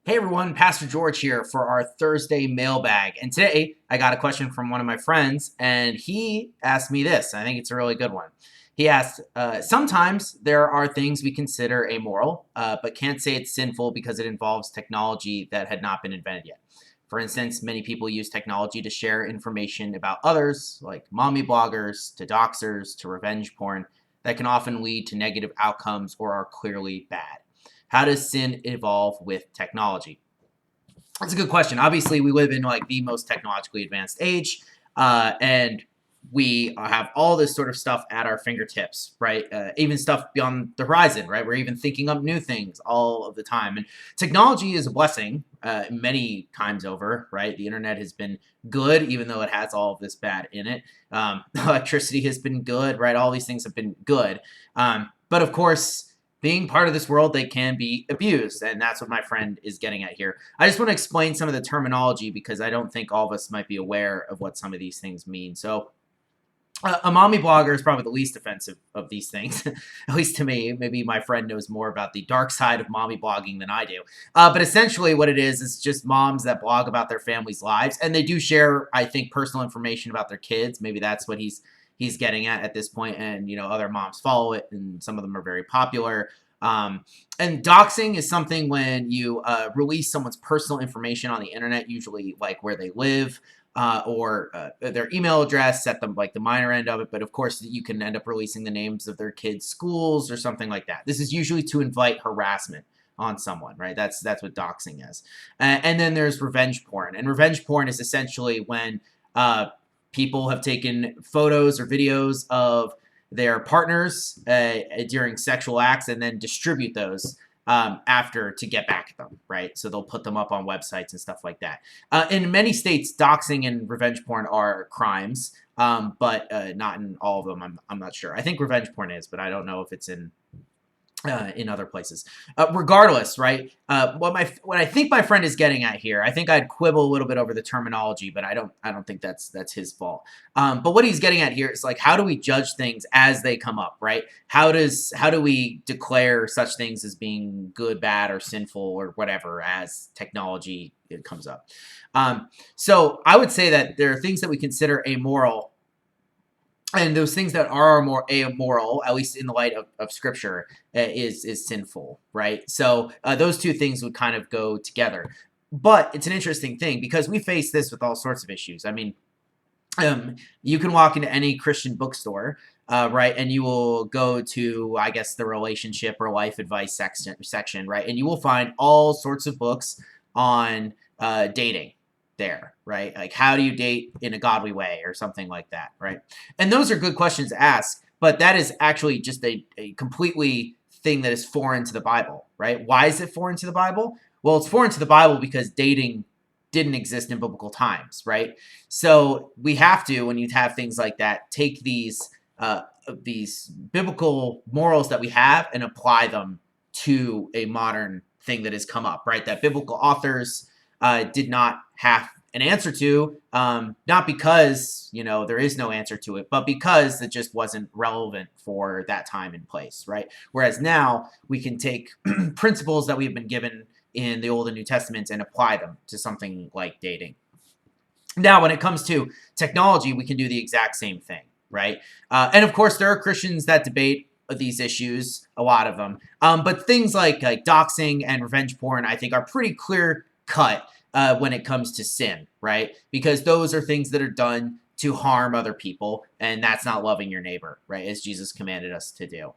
Hey everyone, Pastor George here for our Thursday mailbag. And today I got a question from one of my friends, and he asked me this. I think it's a really good one. He asked, sometimes there are things we consider amoral, but can't say it's sinful because it involves technology that had not been invented yet. For instance, many people use technology to share information about others, like mommy bloggers, to doxxers, to revenge porn, that can often lead to negative outcomes or are clearly bad. How does sin evolve with technology? That's a good question. Obviously, we live in like the most technologically advanced age, and we have all this sort of stuff at our fingertips, right? Even stuff beyond the horizon, right? We're even thinking up new things all of the time. And technology is a blessing many times over, right? The internet has been good, even though it has all of this bad in it. Electricity has been good, right? All these things have been good. But of course, being part of this world, they can be abused. And that's what my friend is getting at here. I just want to explain some of the terminology because I don't think all of us might be aware of what some of these things mean. So a mommy blogger is probably the least offensive of these things, at least to me. Maybe my friend knows more about the dark side of mommy blogging than I do. But essentially what it is just moms that blog about their family's lives. And they do share, I think, personal information about their kids. Maybe that's what he's getting at this point. And, other moms follow it, and some of them are very popular. And doxing is something when you release someone's personal information on the internet, usually like where they live, or their email address at the minor end of it. But of course, you can end up releasing the names of their kids' schools or something like that. This is usually to invite harassment on someone, right? That's what doxing is. And then there's revenge porn. And revenge porn is essentially when people have taken photos or videos of their partners during sexual acts and then distribute those after to get back at them, right? So they'll put them up on websites and stuff like that. In many states, doxing and revenge porn are crimes, but not in all of them. I'm not sure. I think revenge porn is, but I don't know if it's in other places. Regardless, right? What I think my friend is getting at here, I think I'd quibble a little bit over the terminology, but I don't think that's his fault. But what he's getting at here is like, how do we judge things as they come up, right? How do we declare such things as being good, bad, or sinful, or whatever as technology comes up? So I would say that there are things that we consider amoral, and those things that are more amoral, at least in the light of Scripture, is sinful, right? So those two things would kind of go together. But it's an interesting thing because we face this with all sorts of issues. I mean, you can walk into any Christian bookstore, right, and you will go to, I guess, the relationship or life advice section, right, and you will find all sorts of books on dating there, right? Like, how do you date in a godly way or something like that, right? And those are good questions to ask, but that is actually just a completely thing that is foreign to the Bible, right? Why is it foreign to the Bible? Well, it's foreign to the Bible because dating didn't exist in biblical times, right? So we have to, when you have things like that, take these biblical morals that we have and apply them to a modern thing that has come up, right? That biblical authors did not have an answer to, not because, there is no answer to it, but because it just wasn't relevant for that time and place, right? Whereas now we can take principles that we've been given in the Old and New Testaments and apply them to something like dating. Now, when it comes to technology, we can do the exact same thing, right? And of course, there are Christians that debate these issues, a lot of them. But things like doxing and revenge porn, I think, are pretty clear cut when it comes to sin, right? Because those are things that are done to harm other people, and that's not loving your neighbor, right? As Jesus commanded us to do.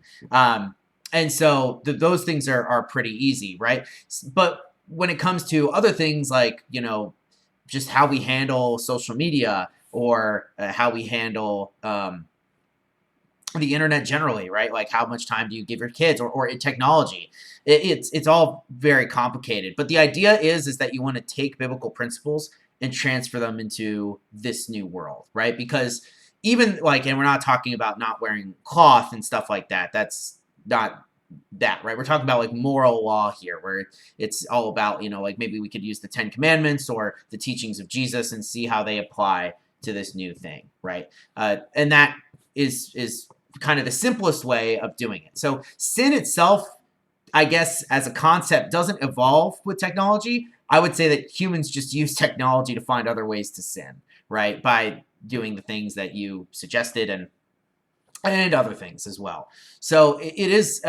And so those things are pretty easy, right? But when it comes to other things like, just how we handle social media or how we handle the internet generally, right? Like, how much time do you give your kids or in technology? It's all very complicated. But the idea is that you want to take biblical principles and transfer them into this new world, right? Because even like, and we're not talking about not wearing cloth and stuff like that. That's not that, right? We're talking about like moral law here, where it's all about, like maybe we could use the 10 Commandments or the teachings of Jesus and see how they apply to this new thing, right? And that is kind of the simplest way of doing it. So sin itself I guess, as a concept, doesn't evolve with technology. I would say that humans just use technology to find other ways to sin, right? By doing the things that you suggested and other things as well. So it is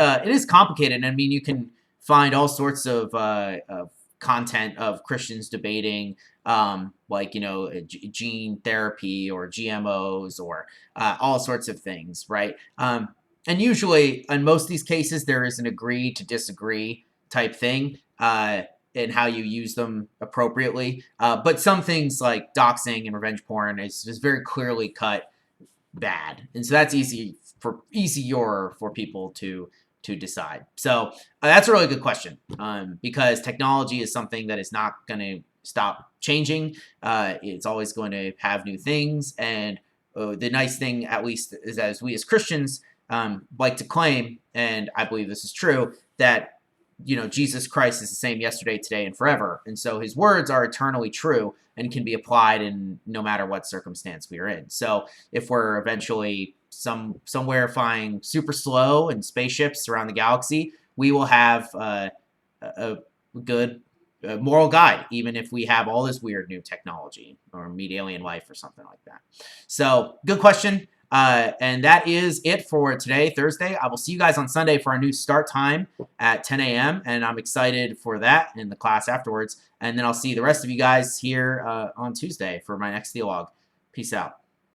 complicated. I mean, you can find all sorts of content of Christians debating, like gene therapy or GMOs or all sorts of things, right? And usually, in most of these cases, there is an agree to disagree type thing. In how you use them appropriately, but some things like doxing and revenge porn is very clearly cut bad, and so that's easier for people to decide. So that's a really good question, because technology is something that is not going to stop changing. It's always going to have new things, and the nice thing, at least, is as we as Christians like to claim, and I believe this is true, that Jesus Christ is the same yesterday, today, and forever. And so his words are eternally true and can be applied in no matter what circumstance we are in. So if we're eventually somewhere flying super slow in spaceships around the galaxy, we will have a good moral guide, even if we have all this weird new technology or meet alien life or something like that. So good question. And that is it for today, Thursday. I will see you guys on Sunday for our new start time at 10 a.m. And I'm excited for that in the class afterwards. And then I'll see the rest of you guys here on Tuesday for my next Theolog. Peace out.